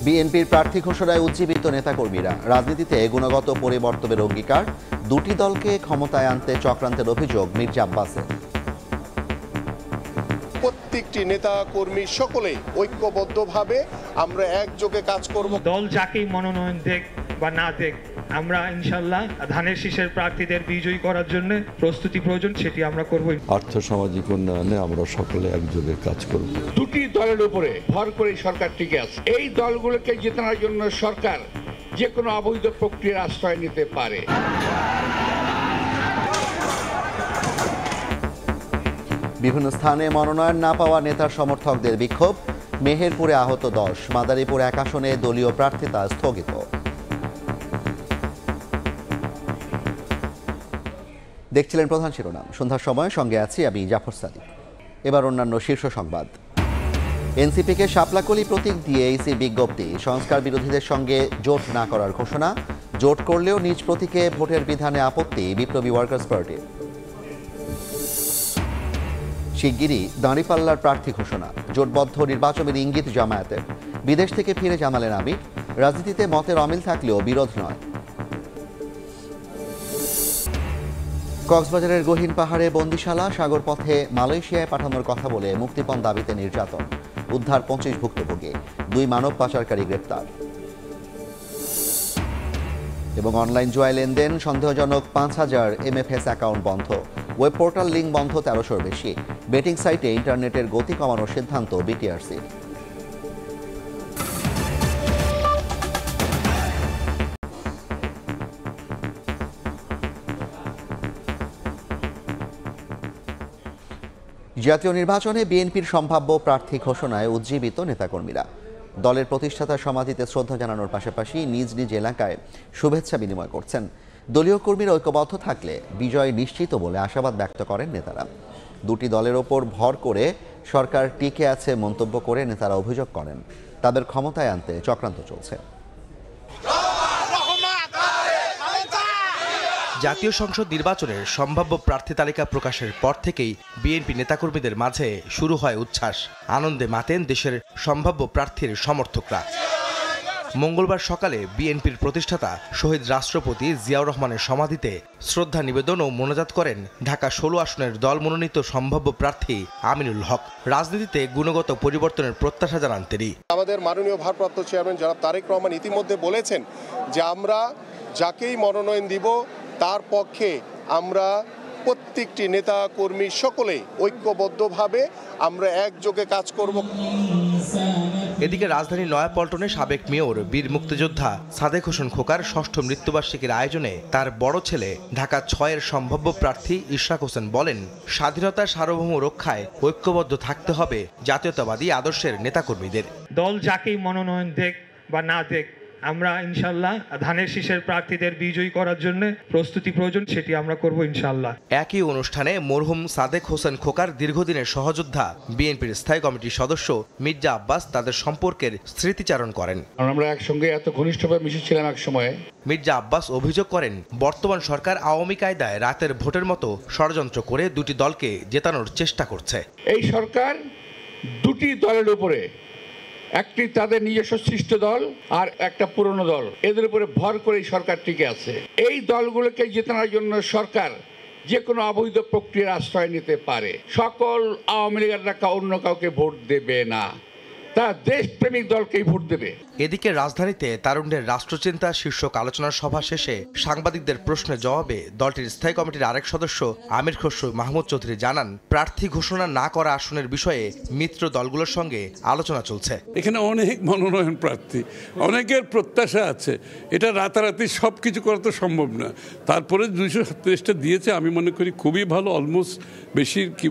বিএনপির প্রার্থী ঘোষণায় উজ্জীবিত নেতাকর্মীরা। রাজনীতিতে গুণগত পরিবর্তনের অঙ্গীকার। দুটি দলকে ক্ষমতায় আনতে চক্রান্তের অভিযোগ মির্জা আব্বাসের। প্রত্যেকটি নেতা কর্মী সকলে ঐক্যবদ্ধভাবে আমরা একযোগে কাজ করব। দল যাকেই মনোনয়ন দেখ বা না দেখ, আমরা ইনশাল্লাহ ধানের শীষের প্রার্থীদের বিজয়ী করার জন্য প্রস্তুতি প্রয়োজন, সেটি আমরা করব। আর্থ সামাজিক উন্নয়নে আমরা সকলে একযোগে কাজ করব। দুটি দলের উপরে ভর করে সরকার টিকে আছে। এই দলগুলোকে জেতানোর জন্য সরকার যে কোনো অবৈধ প্রক্রিয়ার আশ্রয় নিতে পারে। বিভিন্ন স্থানে মনোনয়ন না পাওয়া নেতার সমর্থকদের বিক্ষোভ। মেহেরপুরে আহত 10, মাদারীপুর 1 আসনে দলীয় প্রার্থিতা স্থগিত। দেখছিলেন প্রধান শিরোনাম। সন্ধ্যার সময় সঙ্গে আছি আমি জাফর সাদিক। এবার অন্যান্য শীর্ষ সংবাদ। এনসিপিকে শাপলাকলি প্রতীক দিয়ে ইসির বিজ্ঞপ্তি। সংস্কার বিরোধীদের সঙ্গে জোট না করার ঘোষণা। জোট করলেও নিজ প্রতীকে ভোটের বিধানে আপত্তি বিপ্লবী ওয়ার্কার্স পার্টির। শিগগিরই দাঁড়িপাল্লার প্রার্থী ঘোষণা। জোটবদ্ধ নির্বাচনের ইঙ্গিত জামায়াতের। বিদেশ থেকে ফিরে জানালেন আমির, রাজনীতিতে মতের অমিল থাকলেও বিরোধ নয়। কক্সবাজারের গহীন পাহাড়ে বন্দিশালা, সাগর পথে মালয়েশিয়ায় পাঠানোর কথা বলে মুক্তিপণ দাবিতে নির্যাতন। উদ্ধার 25 ভুক্তভোগী, 2 মানব পাচারকারী গ্রেপ্তার। এবং অনলাইন জুয়ায় লেনদেন, সন্দেহজনক 5000 MFS অ্যাকাউন্ট বন্ধ। ওয়েব পোর্টাল লিঙ্ক বন্ধ 1300-র বেশি। বেটিং সাইটে ইন্টারনেটের গতি কমানোর সিদ্ধান্ত বিটিআরসির। জাতীয় নির্বাচনে বিএনপির সম্ভাব্য প্রার্থী ঘোষণায় উজ্জীবিত নেতাকর্মীরা। দলের প্রতিষ্ঠাতা সমাধিতে শ্রদ্ধা জানানোর পাশাপাশি নিজ নিজ এলাকায় শুভেচ্ছা বিনিময় করছেন। দলীয় কর্মীরা ঐক্যবদ্ধ থাকলে বিজয় নিশ্চিত বলে আশাবাদ ব্যক্ত করেন নেতারা। দুটি দলের ওপর ভর করে সরকার টিকে আছে মন্তব্য করে নেতারা অভিযোগ করেন তাদের ক্ষমতায় আনতে চক্রান্ত চলছে। জাতীয় সংসদ নির্বাচনের সম্ভাব্য প্রার্থী তালিকা প্রকাশের পর থেকেই বিএনপি নেতাকর্মীদের মাঝে শুরু হয় উচ্ছ্বাস। আনন্দে মাতেন দেশের সম্ভাব্য প্রার্থীর সমর্থকরা। মঙ্গলবার সকালে বিএনপির প্রতিষ্ঠাতা শহীদ রাষ্ট্রপতি জিয়াউর রহমানের সমাধিতে শ্রদ্ধা নিবেদন ও মোনাজাত করেন ঢাকা 16 আসনের দল মনোনীত সম্ভাব্য প্রার্থী আমিনুল হক। রাজনীতিতে গুণগত পরিবর্তনের প্রত্যাশা জানান তিনি। আমাদের মাননীয় ভারপ্রাপ্ত চেয়ারম্যান জনাব তারেক রহমান ইতিমধ্যে বলেছেন যে আমরা যাকেই মনোনয়ন দিব তার পক্ষে আমরা প্রত্যেকটি নেতা কর্মী সকলে ঐক্যবদ্ধভাবে আমরা একযোগে কাজ করব। এদিকে রাজধানীর নয়াপল্টনে সাবেক মেয়র বীর মুক্তিযোদ্ধা সাদেক হোসেন খোকার 6ষ্ঠ মৃত্যুবার্ষিকীর আয়োজনে তার বড় ছেলে ঢাকা 6-এর সম্ভাব্য প্রার্থী ইশরাক হোসেন বলেন, স্বাধীনতার সার্বভৌম রক্ষায় ঐক্যবদ্ধ থাকতে হবে জাতীয়তাবাদী আদর্শের নেতাকর্মীদের। দল যাকেই মনোনয়ন দেখ বা না দেখ, আমরা ইনশাল্লাহ ধানের শীষের প্রার্থীদের বিজয়ী করার জন্য প্রস্তুতি প্রয়োজন, সেটি আমরা করব ইনশাল্লাহ। একই অনুষ্ঠানে মরহুম সাদেক হোসেন খোকার দীর্ঘদিনের সহযোদ্ধা বিএনপির স্থায়ী কমিটির সদস্য মির্জা আব্বাস তাদের সম্পর্কের স্মৃতিচারণ করেন। আমরা একসঙ্গে এত ঘনিষ্ঠভাবে মিশেছিলাম এক সময়ে। মির্জা আব্বাস অভিযোগ করেন, বর্তমান সরকার আওয়ামী কায়দায় রাতের ভোটের মতো ষড়যন্ত্র করে দুটি দলকে জেতানোর চেষ্টা করছে। এই সরকার দুটি দলের উপরে, একটি তাদের নিজস্ব সৃষ্ট দল আর একটা পুরনো দল, এদের উপরে ভর করে সরকার টিকে আছে। এই দলগুলোকে জেতানোর জন্য সরকার যে কোনো অবৈধ প্রক্রিয়ার আশ্রয় নিতে পারে। সকল আওয়ামী লীগের অন্য কাউকে ভোট দেবে না, তারা দেশপ্রেমিক দলকেই ভোট দেবে। এদিকে রাজধানীতে তারুণ্যের রাষ্ট্রচিন্তা শীর্ষক আলোচনার সভা শেষে সাংবাদিকদের প্রশ্নের জবাবে দলটির স্থায়ী কমিটির আরেক সদস্য আমির খসরু মাহমুদ চৌধুরী জানান, প্রার্থী ঘোষণা না করা আসনের বিষয়ে মিত্র দলগুলোর সঙ্গে আলোচনা চলছে। এখানে অনেক মনোনয়ন প্রার্থী, অনেকের প্রত্যাশা আছে, এটা রাতারাতি সব কিছু করা তো সম্ভব না। তারপরে 237টা দিয়েছে, আমি মনে করি খুবই ভালো। অলমোস্ট বেশি কি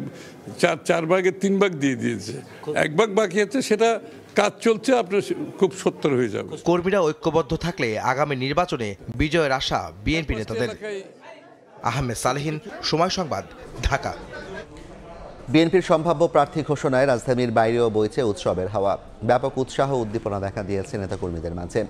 4 ভাগের 3 ভাগ দিয়ে দিয়েছে, 1 ভাগ বাকি আছে, সেটা কাজ চলছে, আপনার খুব সত্তর হয়ে যাবে। কর্মীরা ঐক্যবদ্ধ থাকলে আগামী নির্বাচনে বিজয়ের আশা বিএনপি নেতাদের। আহমেদ সালেহিন, সময় সংবাদ, ঢাকা। বিএনপির সম্ভাব্য প্রার্থী ঘোষণায় রাজধানীর বাইরেও বইছে উৎসবের হাওয়া। ব্যাপক উৎসাহ উদ্দীপনা দেখা দিয়েছে নেতাকর্মীদের মাঝে।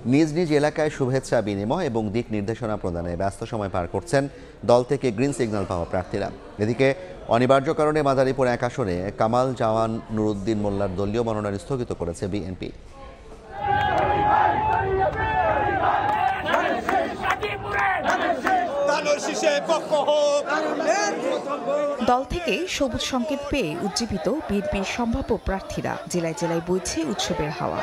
নিজ নিজ এলাকায় শুভেচ্ছা বিনিময় এবং দিক নির্দেশনা প্রদানে ব্যস্ত সময় পার করছেন দল থেকে গ্রিন সিগন্যাল পাওয়া প্রার্থীরা। এদিকে অনিবার্য কারণে মাদারীপুর 1 আসনে কামাল জামান নুরুদ্দিন মোল্লার দলীয় মনোনয়ন স্থগিত করেছে বিএনপি। দল থেকে সবুজ সংকেত পেয়ে উজ্জীবিত বিএনপির সম্ভাব্য প্রার্থীরা। জেলায় জেলায় বইছে উৎসবের হাওয়া।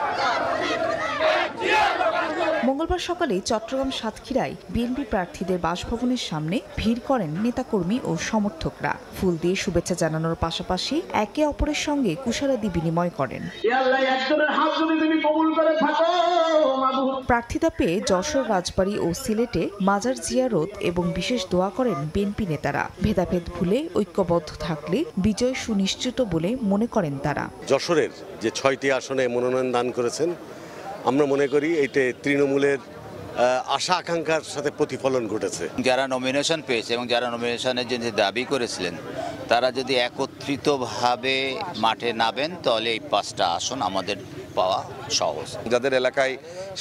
মঙ্গলবার সকালে চট্টগ্রাম সাতক্ষীরায় বিএনপি প্রার্থীদের বাসভবনের সামনে ভিড় করেন নেতাকর্মী ও সমর্থকরা। ফুল দিয়ে শুভেচ্ছা জানানোর পাশাপাশি একে অপরের সঙ্গে কুশলাদি বিনিময় করেন। প্রার্থিতা পেয়ে যশোর, রাজবাড়ী ও সিলেটে মাজার জিয়ারত এবং বিশেষ দোয়া করেন বিএনপি নেতারা। ভেদাভেদ ভুলে ঐক্যবদ্ধ থাকলে বিজয় সুনিশ্চিত বলে মনে করেন তারা। যশোরের যে 6টি আসনে মনোনয়ন দান করেছেন, আমরা মনে করি এতে তৃণমূলের আশা আকাঙ্ক্ষার সাথে প্রতিফলন ঘটেছে। যারা নমিনেশন পেয়েছে এবং যারা নমিনেশনের জন্য দাবি করেছিলেন তারা যদি একত্রিতভাবে মাঠে নামেন তাহলে এই 5টা আসন আমাদের পাওয়া সহজ। যাদের এলাকায়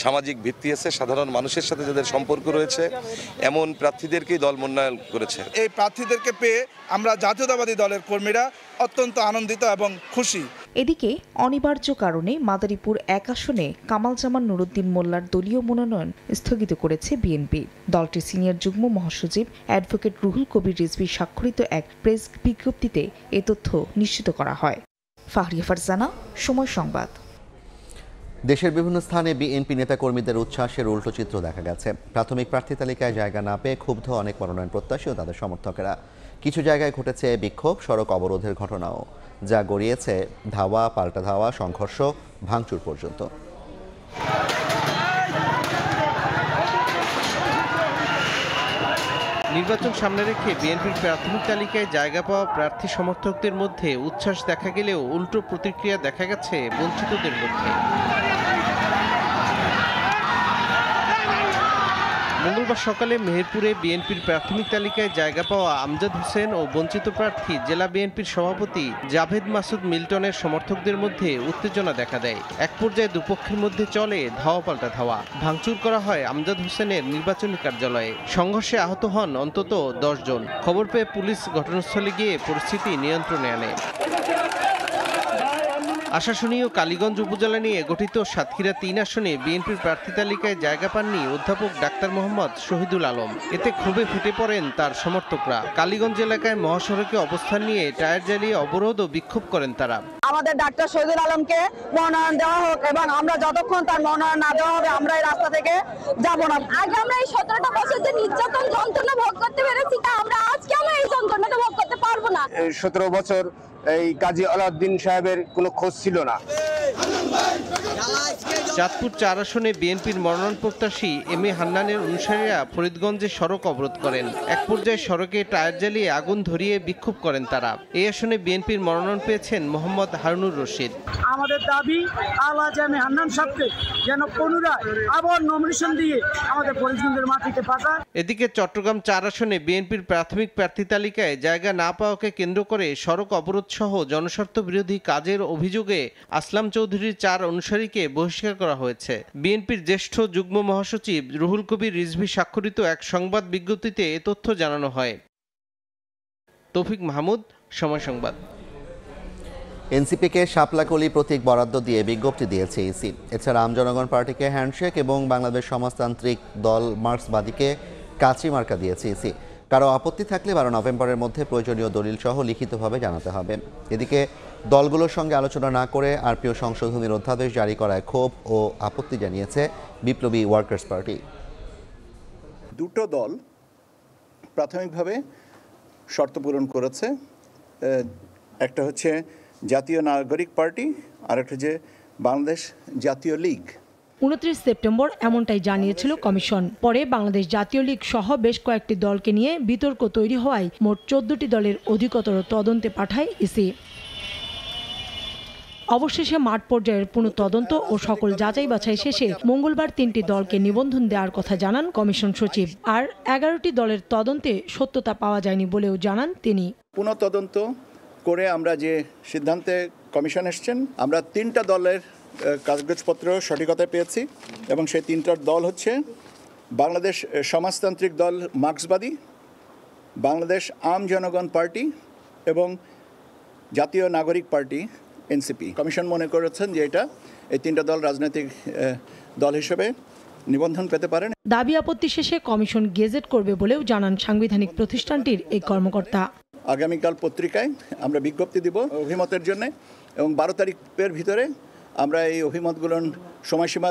সামাজিক ভিত্তি আছে, সাধারণ মানুষের সাথে যাদের সম্পর্ক রয়েছে, এমন প্রার্থীদেরকেই দল মনোনয়ন করেছে। এই প্রার্থীদেরকে পেয়ে আমরা জাতীয়তাবাদী দলের কর্মীরা অত্যন্ত আনন্দিত এবং খুশি। এদিকে অনিবার্য কারণে মাদারীপুর 1 আসনে কামাল জামান নুরুদ্দিন মোল্লার দলীয় মনোনয়ন স্থগিত করেছে বিএনপি। দলটির সিনিয়র যুগ্ম মহাসচিব অ্যাডভোকেট রুহুল কবির রিজভী স্বাক্ষরিত এক প্রেস বিজ্ঞপ্তিতে এ তথ্য নিশ্চিত করা হয়। ফাহরিয়া ফারজানা, সময় সংবাদ। দেশের বিভিন্ন স্থানে বিএনপি নেতাকর্মীদের উচ্ছ্বাসের উল্টো চিত্র দেখা গেছে। প্রাথমিক প্রার্থী তালিকায় জায়গা না পেয়ে ক্ষুব্ধ অনেক মনোনয়ন প্রত্যাশী ও তাদের সমর্থকেরা। কিছু জায়গায় ঘটেছে বিক্ষোভ, সড়ক অবরোধের ঘটনাও, যা গড়িয়েছে ধাওয়া, পাল্টা ধাওয়া, সংঘর্ষ, ভাঙচুর পর্যন্ত। নির্বাচন সামনে রেখে বিএনপির প্রাথমিক তালিকায় জায়গা পাওয়া প্রার্থী সমর্থকদের মধ্যে উচ্ছ্বাস দেখা গেলেও উল্টো প্রতিক্রিয়া দেখা গেছে বঞ্চিতদের মধ্যে। মঙ্গলবার সকালে মেহেরপুরে বিএনপির প্রাথমিক তালিকায় জায়গা পাওয়া আমজাদ হোসেন ও বঞ্চিত প্রার্থী জেলা বিএনপির সভাপতি জাভেদ মাসুদ মিল্টনের সমর্থকদের মধ্যে উত্তেজনা দেখা দেয়। এক পর্যায়ে দুপক্ষের মধ্যে চলে ধাওয়া পাল্টা ধাওয়া। ভাঙচুর করা হয় আমজাদ হোসেনের নির্বাচনী কার্যালয়ে। সংঘর্ষে আহত হন অন্তত 10 জন। খবর পেয়ে পুলিশ ঘটনাস্থলে গিয়ে পরিস্থিতি নিয়ন্ত্রণে আনে। আশাশুনি ও কালীগঞ্জ উপজেলা নিয়ে গঠিত সাতক্ষীরা 3 আসনে বিএনপির প্রার্থী তালিকায় জায়গা পাননি অধ্যাপক ডাক্তার মোহাম্মদ শহীদুল আলম। এতে ক্ষোভে ফেটে পড়েন তার সমর্থকরা। কালীগঞ্জ এলাকায় মহাসড়কে অবস্থান নিয়ে টায়ার জ্বালিয়ে অবরোধ ও বিক্ষোভ করেন তারা। আমাদের ডাক্তার শহীদুল আলমকে মনোনয়ন দেওয়া হোক এবং আমরা যতক্ষণ তার মনোনয়ন না দেওয়া হবে আমরা এই রাস্তা থেকে যাব না। আগে আমরা এই 17টা বছর যে নির্যাতন যন্ত্রণা ভোগ করতে পেরেছি তা আমরা আজকে এই যন্ত্রণাটা ভোগ করতে পারবো না। 17 বছর এই কাজী আলাউদ্দিন সাহেবের কোনো খোঁজ ছিল না। চাঁদপুর 4 আসনে বিএনপির মনোনয়ন প্রত্যাশী এম এ হান্নানের অনুসারীরা ফরিদগঞ্জে সড়ক অবরোধ করেন। এক পর্যায়ে সড়কে টায়ার জ্বালিয়ে আগুন ধরিয়ে বিক্ষোভ করেন তারা। এই আসনে বিএনপির মনোনয়ন পেয়েছেন মোহাম্মদ হারুনুর রশিদ। আমাদের দাবি আলহাজ এম এ হান্নান সাহেবকে যেন পুনরায় আবার নমিনেশন দিয়ে আমাদের ফরিদগঞ্জের মাটিতে পাঠান। এদিকে চট্টগ্রাম 4 আসনে বিএনপির প্রাথমিক প্রার্থী তালিকায় জায়গা না পাওয়াকে কেন্দ্র করে সড়ক অবরোধ সহ জনস্বার্থ বিরোধী কাজের অভিযোগে আসলাম চৌধুরীর 4 অনুসারীকে বহিষ্কার করা হয়েছে। বিএনপির জ্যেষ্ঠ যুগ্ম মহাসচিব রুহুল কবির রিজভী স্বাক্ষরিত এক সংবাদ বিজ্ঞপ্তিতে এ তথ্য জানানো হয়। তৌফিক মাহমুদ, সময় সংবাদ। এনসিপিকে শাপলাকলি প্রতীক বরাদ্দ দিয়ে বিজ্ঞপ্তি দিয়েছে ইসি। এছাড়া আম জনগণ পার্টিকে হ্যান্ডশেক এবং বাংলাদেশ সমাজতান্ত্রিক দল মার্ক্সবাদীকে কাচি মার্কা দিয়েছে ইসি। কারো আপত্তি থাকলে 12 নভেম্বরের মধ্যে প্রয়োজনীয় দলিল সহ লিখিতভাবে জানাতে হবে। এদিকে দলগুলোর সঙ্গে আলোচনা না করে আরপিও সংশোধনীর অধ্যাদেশ জারি করায় ক্ষোভ ও আপত্তি জানিয়েছে বিপ্লবী ওয়ার্কার্স পার্টি। দুটো দল প্রাথমিকভাবে শর্ত পূরণ করেছে। একটা হচ্ছে জাতীয় নাগরিক পার্টি আর একটা হচ্ছে বাংলাদেশ জাতীয় লীগ। 29 সেপ্টেম্বর এমনটাই জানিয়েছিল কমিশন। পরে বাংলাদেশ জাতীয় লীগ সহ বেশ কয়েকটি দলকে নিয়ে বিতর্ক তৈরি হওয়ায় মোট 14টি দলের অধিকতর তদন্তে পাঠায় ইসি। অবশেষে মাঠ পর্যায়ের পুনঃ তদন্ত ও সকল যাচাই বাছাই শেষে মঙ্গলবার 3টি দলকে নিবন্ধন দেওয়ার কথা জানান কমিশন সচিব। আর 11টি দলের তদন্তে সত্যতা পাওয়া যায়নি বলেও জানান তিনি। পুনঃ তদন্ত করে আমরা যে সিদ্ধান্তে কমিশন এসছেন, আমরা 3টা দলের কাগজপত্র সঠিকতা পেয়েছি এবং সেই 3টার দল হচ্ছে বাংলাদেশ সমাজতান্ত্রিক দল মার্ক্সবাদী, বাংলাদেশ আম জনগণ পার্টি এবং জাতীয় নাগরিক পার্টি এনসিপি। কমিশন মনে করেছেন যে এই 3টা দল রাজনৈতিক দল হিসেবে নিবন্ধন পেতে পারেন। দাবি আপত্তি শেষে কমিশন গেজেট করবে বলেও জানান সাংবিধানিক প্রতিষ্ঠানটির এই কর্মকর্তা। আগামীকাল পত্রিকায় আমরা বিজ্ঞপ্তি দিব অভিমতের জন্য এবং 12 তারিখের ভিতরে আমরা এই অভিমতগুলোর সময়সীমা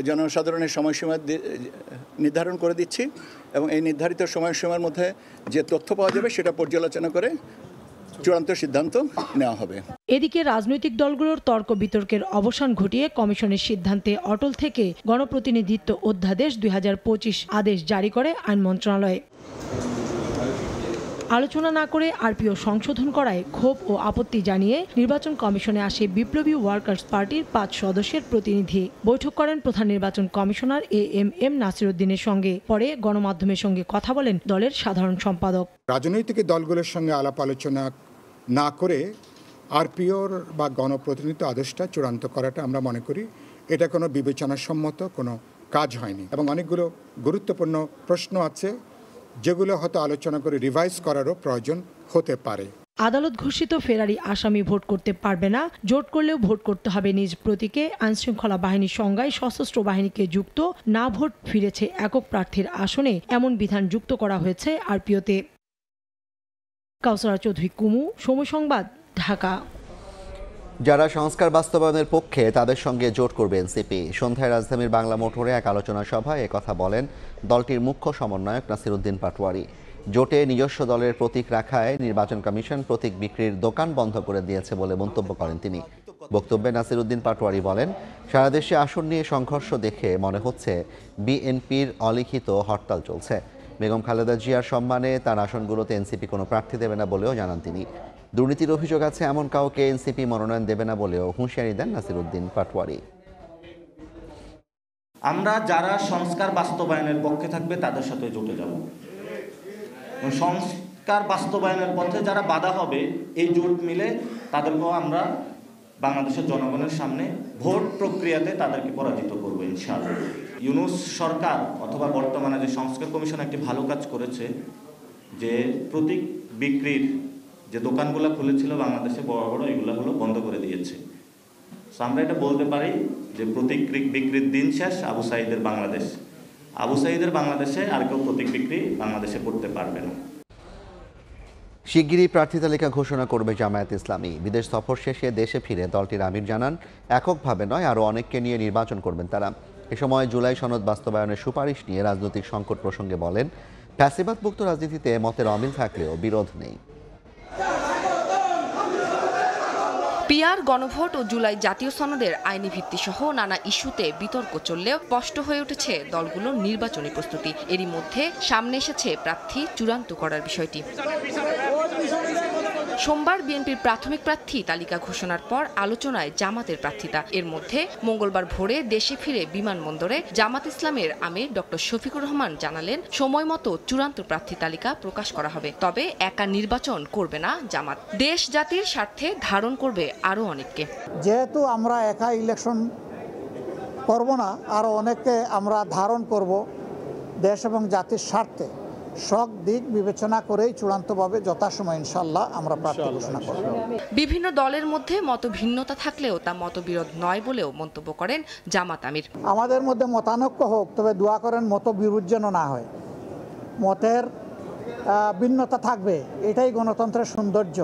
জনসাধারণের সময়সীমা নির্ধারণ করে দিচ্ছি এবং এই নির্ধারিত সময়সীমার মধ্যে যে তথ্য পাওয়া যাবে সেটা পর্যালোচনা করে চূড়ান্ত সিদ্ধান্ত নেওয়া হবে। এদিকে রাজনৈতিক দলগুলোর তর্ক বিতর্কের অবসান ঘটিয়ে কমিশনের সিদ্ধান্তে অটল থেকে গণপ্রতিনিধিত্ব অধ্যাদেশ 2025 আদেশ জারি করে আইন মন্ত্রণালয়। আলোচনা না করে আরপিও সংশোধন করায় ক্ষোভ ও আপত্তি জানিয়ে নির্বাচন কমিশনে আসে বিপ্লবী ওয়ার্কার্স পার্টির 5 সদস্যের প্রতিনিধি। বৈঠক করেন প্রধান নির্বাচন কমিশনার এএমএম নাসিরউদ্দিনের সঙ্গে। পরে গণমাধ্যমের সঙ্গে কথা বলেন দলের সাধারণ সম্পাদক। রাজনৈতিক দলগুলোর সঙ্গে আলাপ আলোচনা না করে আরপিওর বা গণপ্রতিনিধিত্ব আদেশটা চূড়ান্ত করাটা আমরা মনে করি এটা কোনো বিবেচনাসম্মত কোনো কাজ হয়নি এবং অনেকগুলো গুরুত্বপূর্ণ প্রশ্ন আছে যেগুলো হয়তো আলোচনা করে রিভাইজ করারও প্রয়োজন হতে পারে। আদালত ঘোষিত ফেরারি আসামি ভোট করতে পারবে না, জোট করলেও ভোট করতে হবে নিজ প্রতীকে। আইনশৃঙ্খলা বাহিনীর সংজ্ঞায় সশস্ত্র বাহিনীকে যুক্ত না ভোট ফিরেছে একক প্রার্থীর আসনে এমন বিধান যুক্ত করা হয়েছে আরপিওতে। কাউসারা চৌধুরী কুমু, সময় সংবাদ, ঢাকা। যারা সংস্কার বাস্তবায়নের পক্ষে তাদের সঙ্গে জোট করবে এনসিপি। সন্ধ্যায় রাজধানীর বাংলা মোটরে এক আলোচনা সভায় একথা বলেন দলটির মুখ্য সমন্বয়ক নাসিরউদ্দিন পাটোয়ারি। জোটে নিজস্ব দলের প্রতীক রাখায় নির্বাচন কমিশন প্রতীক বিক্রির দোকান বন্ধ করে দিয়েছে বলে মন্তব্য করেন তিনি। বক্তব্যে নাসিরউদ্দিন পাটোয়ারি বলেন, সারা দেশে আসন নিয়ে সংঘর্ষ দেখে মনে হচ্ছে বিএনপির অলিখিত হরতাল চলছে। বেগম খালেদা জিয়ার সম্মানে তার আসনগুলোতে এনসিপি কোনো প্রার্থী দেবে না বলেও জানান তিনি। দুর্নীতির অভিযোগ আছে এমন কাউকে এনসিপি মনোনয়ন দেবে না বলেও হুঁশিয়ারি দেন নাসিরউদ্দিন পাটোয়ারি। আমরা যারা সংস্কার বাস্তবায়নের পক্ষে থাকবে তাদের সাথে জোটে যাব। সংস্কার বাস্তবায়নের পথে যারা বাধা হবে এই জোট মিলে তাদেরকেও আমরা বাংলাদেশের জনগণের সামনে ভোট প্রক্রিয়াতে তাদেরকে পরাজিত করব ইনশাআল্লাহ। ইউনূস সরকার অথবা বর্তমানে যে সংস্কার কমিশন একটি ভালো কাজ করেছে, যে প্রতীক বিক্রির যে দোকানগুলো খুলেছিল বাংলাদেশে বড় বড়, এগুলো হলো বন্ধ করে দিয়েছে। আমরা এটা বলতে পারি যে প্রতীক বিক্রির দিন শেষ আবু সাঈদের বাংলাদেশ। আবু সাঈদের বাংলাদেশে আর কেউ প্রতীক বিক্রি বাংলাদেশে করতে পারবে না। শিগগিরই প্রার্থী তালিকা ঘোষণা করবে জামায়াত ইসলামী। বিদেশ সফর শেষে দেশে ফিরে দলটির আমির জানান, এককভাবে নয় আরও অনেককে নিয়ে নির্বাচন করবেন তারা। এ সময় জুলাই সনদ বাস্তবায়নের সুপারিশ নিয়ে রাজনৈতিক সংকট প্রসঙ্গে বলেন, ফ্যাসিবাদমুক্ত রাজনীতিতে মতের অমিল থাকলেও বিরোধ নেই। পিআর, গণভোট ও জুলাই জাতীয় সনদের আইনি ভিত্তি সহ নানা ইস্যুতে বিতর্ক চললেও স্পষ্ট হয়ে উঠেছে দলগুলোর নির্বাচনী প্রস্তুতি। এরই মধ্যে সামনে এসেছে প্রার্থী চূড়ান্ত করার বিষয়টি। সোমবার বিএনপির প্রাথমিক প্রার্থী তালিকা ঘোষণার পর আলোচনায় জামাতের প্রার্থিতা। এর মধ্যে মঙ্গলবার ভোরে দেশে ফিরে বিমানবন্দরে জামাত ইসলামের আমির ডক্টর শফিকুর রহমান জানালেন, সময় মতো চূড়ান্ত প্রার্থী তালিকা প্রকাশ করা হবে। তবে একা নির্বাচন করবে না জামাত, দেশ জাতির স্বার্থে ধারণ করবে আরও অনেককে। যেহেতু আমরা একা ইলেকশন করব না, আরও অনেককে আমরা ধারণ করব দেশ এবং জাতির স্বার্থে। সব দিক বিবেচনা করেই চূড়ান্তভাবে যথাসময় ইনশাআল্লাহ আমরা প্রার্থী ঘোষণা করব। বিভিন্ন দলের মধ্যে মতভিন্নতা থাকলেও তা মতবিরোধ নয় বলেও মন্তব্য করেন জামাত আমির। আমাদের মধ্যে মতানৈক্য হোক, তবে দোয়া করেন মতবিরোধ যেন না হয়। মতের ভিন্নতা থাকবে, এটাই গণতন্ত্রের সৌন্দর্য।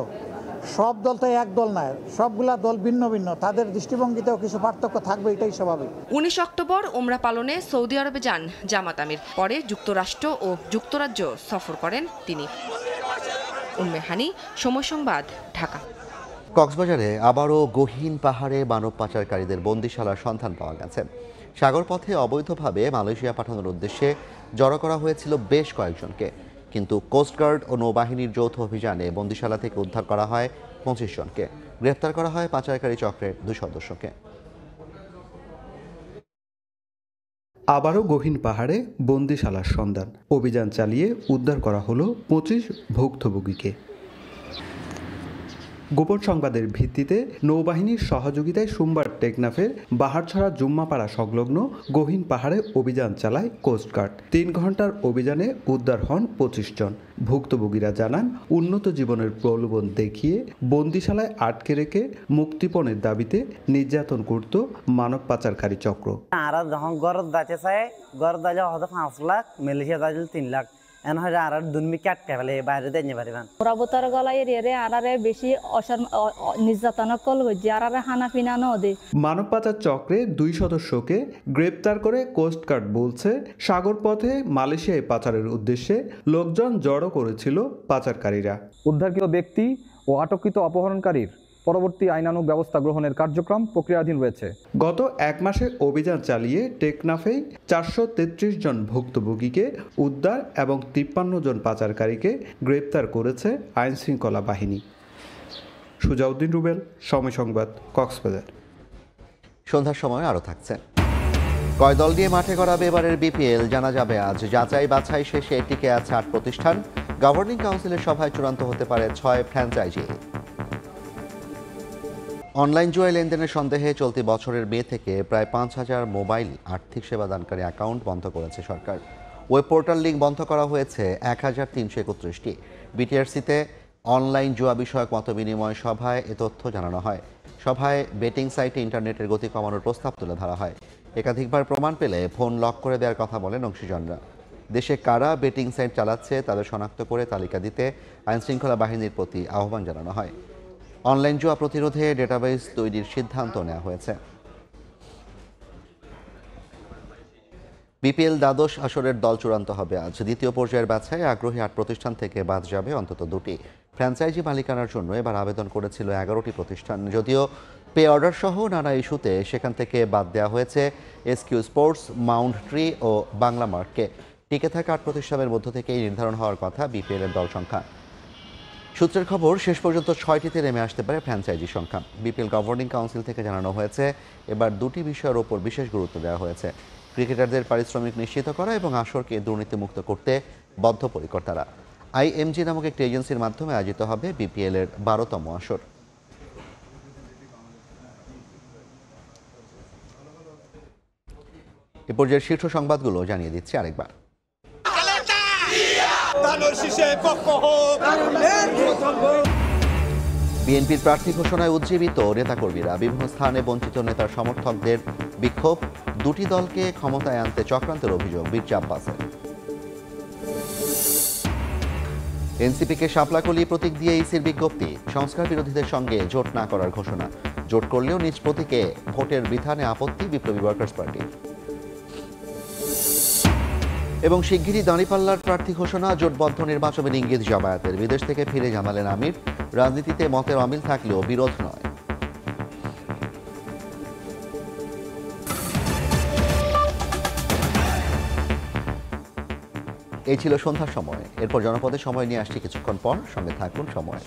সব দল তো এক দল নয়, সবগুলা দল ভিন্ন ভিন্ন, তাদের দৃষ্টিভঙ্গিতেও কিছু পার্থক্য থাকবে, এটাই স্বাভাবিক। 19 অক্টোবর ওমরা পালনে সৌদি আরবে যান জামাত আমির। পরে যুক্তরাষ্ট্র ও যুক্তরাজ্য সফর করেন তিনি। উম্মে হানি, সময় সংবাদ, ঢাকা। কক্সবাজারে আবারও গহীন পাহাড়ে মানব পাচারকারীদের বন্দিশালার সন্ধান পাওয়া গেছে। সাগরপথে অবৈধভাবে মালয়েশিয়া পাঠানোর উদ্দেশ্যে জড়ো করা হয়েছিল বেশ কয়েকজনকে, কিন্তু কোস্টগার্ড ও নৌবাহিনীর যৌথ অভিযানে বন্দিশালা থেকে উদ্ধার করা হয় 25 জনকে। গ্রেফতার করা হয় পাচারকারী চক্রের 2 সদস্যকে। আবারও গহীন পাহাড়ে বন্দিশালার সন্ধান। অভিযান চালিয়ে উদ্ধার করা হলো 25 ভুক্তভোগীকে। গোপন সংবাদের ভিত্তিতে নৌবাহিনীর সহযোগিতায় সোমবার টেকনাফের বাহারছড়া জুম্মাপাড়া সংলগ্ন গহীন পাহাড়ে অভিযান চালায় কোস্টগার্ড। 3 ঘন্টার অভিযানে উদ্ধার হন 25 জন। ভুক্তভোগীরা জানান, উন্নত জীবনের প্রলোভন দেখিয়ে বন্দিশালায় আটকে রেখে মুক্তিপণের দাবিতে নির্যাতন করত মানব পাচারকারী চক্র। আর যখন গড় দাঁতে চায় গড় দাঁড়িয়ে হয়তো 5 লাখ, মালয়েশিয়া দাঁড়িয়ে 3 লাখ, এন হয় আর দুর্মি কাটতে ফেলে বাইরে দিয়ে পারিবেন। ওরাবতার গলায় এরিয়ারে আরারে বেশি নির্যাতন কল হচ্ছে, আরারে হানা ফিনা নদে। মানব পাচার চক্রে 2 সদস্যকে গ্রেপ্তার করে কোস্টগার্ড বলছে, সাগর পথে মালয়েশিয়ায় পাচারের উদ্দেশ্যে লোকজন জড়ো করেছিল পাচারকারীরা। উদ্ধারকৃত ব্যক্তি ও আটককৃত অপহরণকারীর পরবর্তী আইনানুগ ব্যবস্থা গ্রহণের কার্যক্রম প্রক্রিয়াধীন রয়েছে। গত 1 মাসে অভিযান চালিয়ে টেকনাফেই 433 জন ভুক্তভোগীকে উদ্ধার এবং 53 জন পাচারকারীকে গ্রেপ্তার করেছে আইনশৃঙ্খলা বাহিনী। সুজাউদ্দিন রুবেল, সময় সংবাদ, কক্সবাজার। সন্ধ্যার সময় আরও থাকছে। কয় দল দিয়ে মাঠে গড়াবে এবারের বিপিএল জানা যাবে আজ। যাচাই বাছাই শেষে টিকে আছে 8 প্রতিষ্ঠান। গভর্নিং কাউন্সিলের সভায় চূড়ান্ত হতে পারে 6 ফ্র্যাঞ্চাইজি। অনলাইন জুয়ায় লেনদেনের সন্দেহে চলতি বছরের মে থেকে প্রায় 5000 মোবাইল আর্থিক সেবাদানকারী অ্যাকাউন্ট বন্ধ করেছে সরকার। ওয়েব পোর্টাল লিঙ্ক বন্ধ করা হয়েছে 1331টি। বিটিআরসিতে অনলাইন জুয়া বিষয়ক মতবিনিময় সভায় এ তথ্য জানানো হয়। সভায় বেটিং সাইটে ইন্টারনেটের গতি কমানোর প্রস্তাব তুলে ধরা হয়। একাধিকবার প্রমাণ পেলে ফোন লক করে দেওয়ার কথা বলেন অংশীজনরা। দেশে কারা বেটিং সাইট চালাচ্ছে তাদের শনাক্ত করে তালিকা দিতে আইনশৃঙ্খলা বাহিনীর প্রতি আহ্বান জানানো হয়। অনলাইন জুয়া প্রতিরোধে ডেটাবেস তৈরির সিদ্ধান্ত নেওয়া হয়েছে। বিপিএল দ্বাদশ আসরের দল চূড়ান্ত হবে আজ। দ্বিতীয় পর্যায়ের বাছাই আগ্রহী 8 প্রতিষ্ঠান থেকে বাদ যাবে অন্তত 2টি। ফ্র্যাঞ্চাইজি মালিকানার জন্য এবার আবেদন করেছিল 11টি প্রতিষ্ঠান। যদিও পে অর্ডার সহ নানা ইস্যুতে সেখান থেকে বাদ দেওয়া হয়েছে এসকিউ স্পোর্টস, মাউন্ট ট্রি ও বাংলা মার্ককে। টিকে থাকা 8 প্রতিষ্ঠানের মধ্য থেকেই নির্ধারণ হওয়ার কথা বিপিএল এর দল সংখ্যা। সূত্রের খবর, শেষ পর্যন্ত 6টিতে নেমে আসতে পারে ফ্র্যাঞ্চাইজি সংখ্যা। বিপিএল গভর্নিং কাউন্সিল থেকে জানানো হয়েছে, এবার 2টি বিষয়ের ওপর বিশেষ গুরুত্ব দেওয়া হয়েছে। ক্রিকেটারদের পারিশ্রমিক নিশ্চিত করা এবং আসরকে দুর্নীতিমুক্ত করতে বদ্ধপরিকর তারা। আইএমজি নামক একটি এজেন্সির মাধ্যমে আয়োজিত হবে বিপিএল এর 12তম আসর। এ পর্যায়ের শীর্ষ সংবাদগুলো জানিয়ে দিচ্ছি আরেকবার। বিএনপির প্রার্থী ঘোষণায় উজ্জীবিত নেতাকর্মীরা। বিভিন্ন স্থানে বঞ্চিত নেতার সমর্থকদের বিক্ষোভ। 2টি দলকে ক্ষমতায় আনতে চক্রান্তের অভিযোগ মির্জা আব্বাসের। এনসিপিকে শাপলাকলি প্রতীক দিয়ে ইসির বিজ্ঞপ্তি। সংস্কার বিরোধীদের সঙ্গে জোট না করার ঘোষণা। জোট করলেও নিজ প্রতীকে ভোটের বিধানে আপত্তি বিপ্লবী ওয়ার্কার্স পার্টি। এবং শিগগিরই দাঁড়িপাল্লার প্রার্থী ঘোষণা। জোটবদ্ধ নির্বাচনের ইঙ্গিত জামায়াতের। বিদেশ থেকে ফিরে জানালেন আমির, রাজনীতিতে মতের অমিল থাকলেও বিরোধ নয়। এই ছিল সন্ধ্যার সময়। এরপর জনপদের সময় নিয়ে আসছি কিছুক্ষণ পর। সঙ্গে থাকুন সময়।